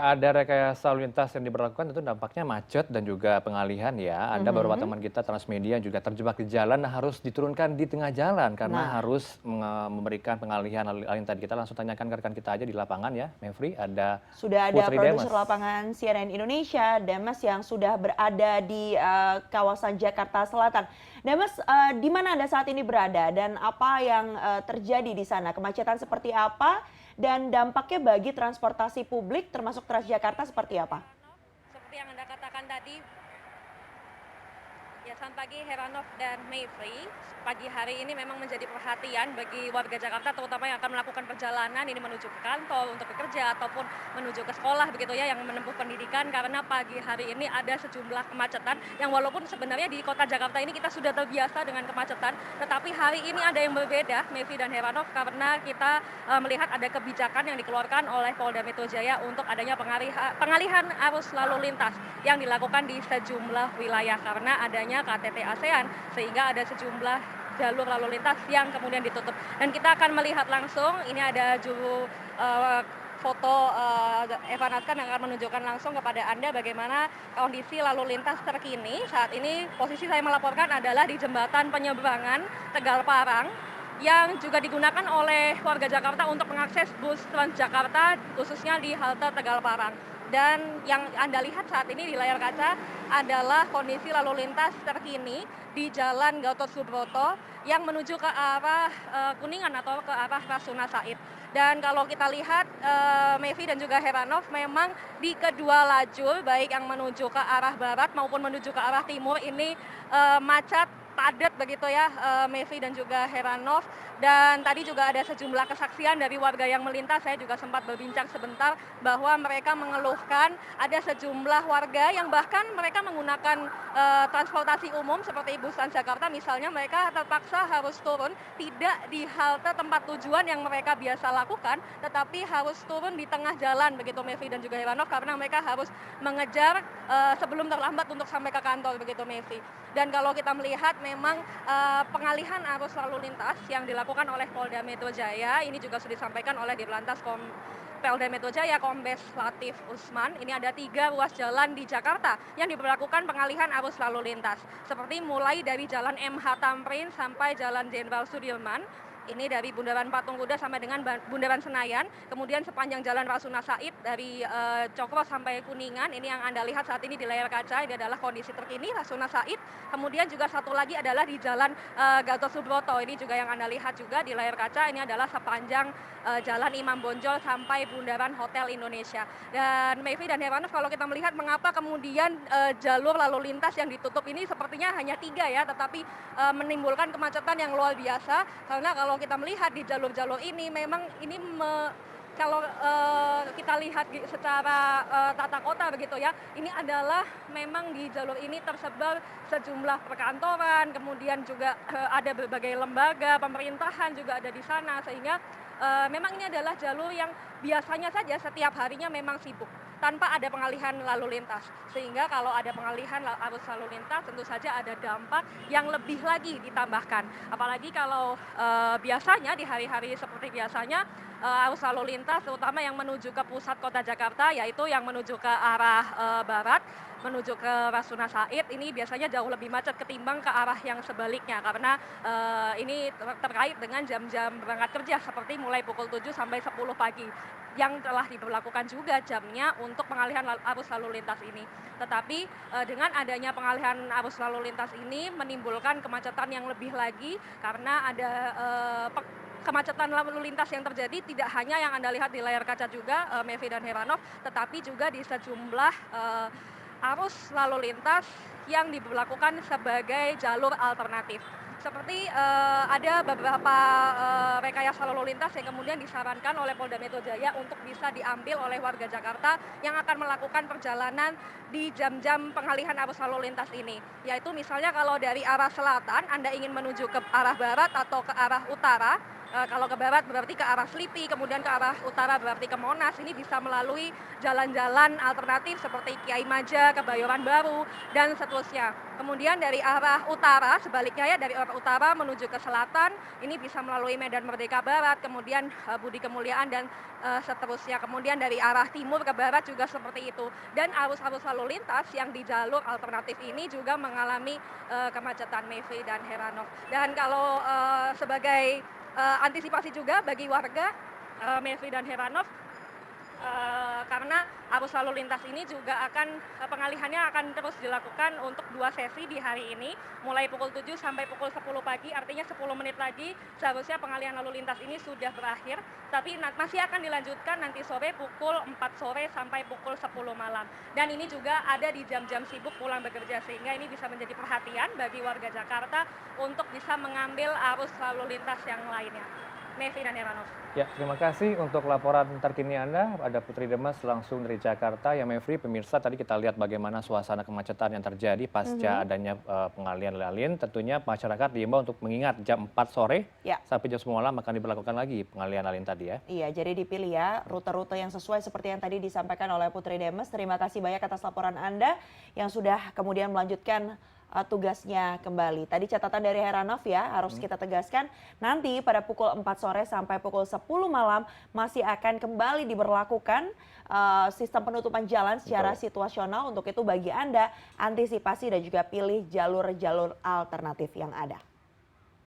Ada rekayasa lalu lintas yang diberlakukan tentu dampaknya macet dan juga pengalihan ya. Ada beberapa Mhm. teman kita Transmedia juga terjebak di jalan harus diturunkan di tengah jalan karena Nah, harus memberikan pengalihan lalu lintas tadi. Kita langsung tanyakan ke rekan kita aja di lapangan ya, Mevri. Ada sudah ada Putri produser Demes. lapangan CNN Indonesia, Demes yang sudah berada di kawasan Jakarta Selatan. Demes, di mana Anda saat ini berada dan apa yang terjadi di sana? Kemacetan seperti apa dan dampaknya bagi transportasi publik termasuk Transjakarta seperti apa? Seperti yang Anda katakan tadi, ya selamat pagi Heranov dan Mayfrey. Pagi hari ini memang menjadi perhatian bagi warga Jakarta terutama yang akan melakukan perjalanan ini menuju ke kantor untuk bekerja ataupun menuju ke sekolah begitu ya yang menempuh pendidikan karena pagi hari ini ada sejumlah kemacetan yang walaupun sebenarnya di kota Jakarta ini kita sudah terbiasa dengan kemacetan tetapi hari ini ada yang berbeda Mayfrey dan Heranov karena kita melihat ada kebijakan yang dikeluarkan oleh Polda Metro Jaya untuk adanya pengalihan arus lalu lintas yang dilakukan di sejumlah wilayah karena adanya KTT ASEAN sehingga ada sejumlah jalur lalu lintas yang kemudian ditutup dan kita akan melihat langsung ini ada juru foto Evan Askan yang akan menunjukkan langsung kepada Anda bagaimana kondisi lalu lintas terkini. Saat ini posisi saya melaporkan adalah di jembatan penyeberangan Tegal Parang yang juga digunakan oleh warga Jakarta untuk mengakses bus Transjakarta khususnya di halte Tegal Parang. Dan yang Anda lihat saat ini di layar kaca adalah kondisi lalu lintas terkini di Jalan Gatot Subroto yang menuju ke arah Kuningan atau ke arah Rasuna Said. Dan kalau kita lihat Mevri dan juga Heranov memang di kedua lajur baik yang menuju ke arah barat maupun menuju ke arah timur ini macet padat begitu ya Mevri dan juga Heranov dan tadi juga ada sejumlah kesaksian dari warga yang melintas saya juga sempat berbincang sebentar bahwa mereka mengeluhkan ada sejumlah warga yang bahkan mereka menggunakan transportasi umum seperti bus Transjakarta misalnya mereka terpaksa harus turun tidak di halte tempat tujuan yang mereka biasa lakukan tetapi harus turun di tengah jalan begitu Mevri dan juga Heranov karena mereka harus mengejar sebelum terlambat untuk sampai ke kantor begitu Mevri. Dan kalau kita melihat memang pengalihan arus lalu lintas yang dilakukan oleh Polda Metro Jaya ini juga sudah disampaikan oleh Dirlantas Polda Metro Jaya Kombes Latif Usman. Ini ada 3 ruas jalan di Jakarta yang diberlakukan pengalihan arus lalu lintas. Seperti mulai dari Jalan MH Tamrin sampai Jalan Jenderal Sudirman. Ini dari Bundaran Patung Kuda sampai dengan Bundaran Senayan, kemudian sepanjang Jalan Rasuna Said dari Cokro sampai Kuningan, ini yang Anda lihat saat ini di layar kaca, ini adalah kondisi terkini Rasuna Said. Kemudian juga satu lagi adalah di Jalan Gatot Subroto, ini juga yang Anda lihat juga di layar kaca, ini adalah sepanjang Jalan Imam Bonjol sampai Bundaran Hotel Indonesia. Dan Mevri dan Heranov kalau kita melihat mengapa kemudian jalur lalu lintas yang ditutup ini sepertinya hanya 3 ya, tetapi menimbulkan kemacetan yang luar biasa karena kalau kita melihat di jalur-jalur ini memang ini kalau kita lihat secara tata kota begitu ya, ini adalah memang di jalur ini tersebar sejumlah perkantoran, kemudian juga ada berbagai lembaga pemerintahan juga ada di sana sehingga memang ini adalah jalur yang biasanya saja setiap harinya memang sibuk tanpa ada pengalihan lalu lintas. Sehingga kalau ada pengalihan arus lalu lintas tentu saja ada dampak yang lebih lagi ditambahkan. Apalagi kalau biasanya di hari-hari seperti biasanya arus lalu lintas terutama yang menuju ke pusat kota Jakarta yaitu yang menuju ke arah barat menuju ke Rasuna Said ini biasanya jauh lebih macet ketimbang ke arah yang sebaliknya karena ini terkait dengan jam-jam berangkat kerja seperti mulai pukul 7 sampai 10 pagi yang telah diberlakukan juga jamnya untuk pengalihan arus lalu lintas ini. Tetapi dengan adanya pengalihan arus lalu lintas ini menimbulkan kemacetan yang lebih lagi karena ada kemacetan lalu lintas yang terjadi tidak hanya yang Anda lihat di layar kaca juga Mevri dan Heranov tetapi juga di sejumlah arus lalu lintas yang diberlakukan sebagai jalur alternatif. Seperti ada beberapa rekayasa lalu lintas yang kemudian disarankan oleh Polda Metro Jaya untuk bisa diambil oleh warga Jakarta yang akan melakukan perjalanan di jam-jam pengalihan arus lalu lintas ini. Yaitu misalnya kalau dari arah selatan Anda ingin menuju ke arah barat atau ke arah utara, Kalau ke barat berarti ke arah Slipi, kemudian ke arah utara berarti ke Monas. Ini bisa melalui jalan-jalan alternatif seperti Kiai Maja, Kebayoran Baru, dan seterusnya. Kemudian dari arah utara, sebaliknya ya, dari arah utara menuju ke selatan, ini bisa melalui Medan Merdeka Barat, kemudian Budi Kemuliaan, dan seterusnya. Kemudian dari arah timur ke barat juga seperti itu. Dan arus-arus lalu lintas yang di jalur alternatif ini juga mengalami kemacetan, Mevri dan Heranov. Dan kalau sebagai antisipasi juga bagi warga, Mevri dan Heranov, karena arus lalu lintas ini juga akan pengalihannya akan terus dilakukan untuk 2 sesi di hari ini, mulai pukul 7 sampai pukul 10 pagi, artinya 10 menit lagi seharusnya pengalihan lalu lintas ini sudah berakhir, tapi masih akan dilanjutkan nanti sore pukul 4 sore sampai pukul 10 malam. Dan ini juga ada di jam-jam sibuk pulang bekerja, sehingga ini bisa menjadi perhatian bagi warga Jakarta untuk bisa mengambil arus lalu lintas yang lainnya. Mevri dan Heranov. Ya, terima kasih untuk laporan terkini Anda. Ada Putri Demes langsung dari Jakarta. Ya Mevri, pemirsa tadi kita lihat bagaimana suasana kemacetan yang terjadi pasca adanya pengalihan lalin. Tentunya masyarakat diimbau untuk mengingat jam 4 sore sampai jam 10 malam akan diberlakukan lagi pengalihan lalin tadi ya. Iya, jadi dipilih ya rute-rute yang sesuai seperti yang tadi disampaikan oleh Putri Demes. Terima kasih banyak atas laporan Anda yang sudah kemudian melanjutkan tugasnya kembali. Tadi catatan dari Heranov ya, harus kita tegaskan nanti pada pukul 4 sore sampai pukul 10 malam masih akan kembali diberlakukan sistem penutupan jalan secara situasional. Untuk itu bagi Anda antisipasi dan juga pilih jalur-jalur alternatif yang ada.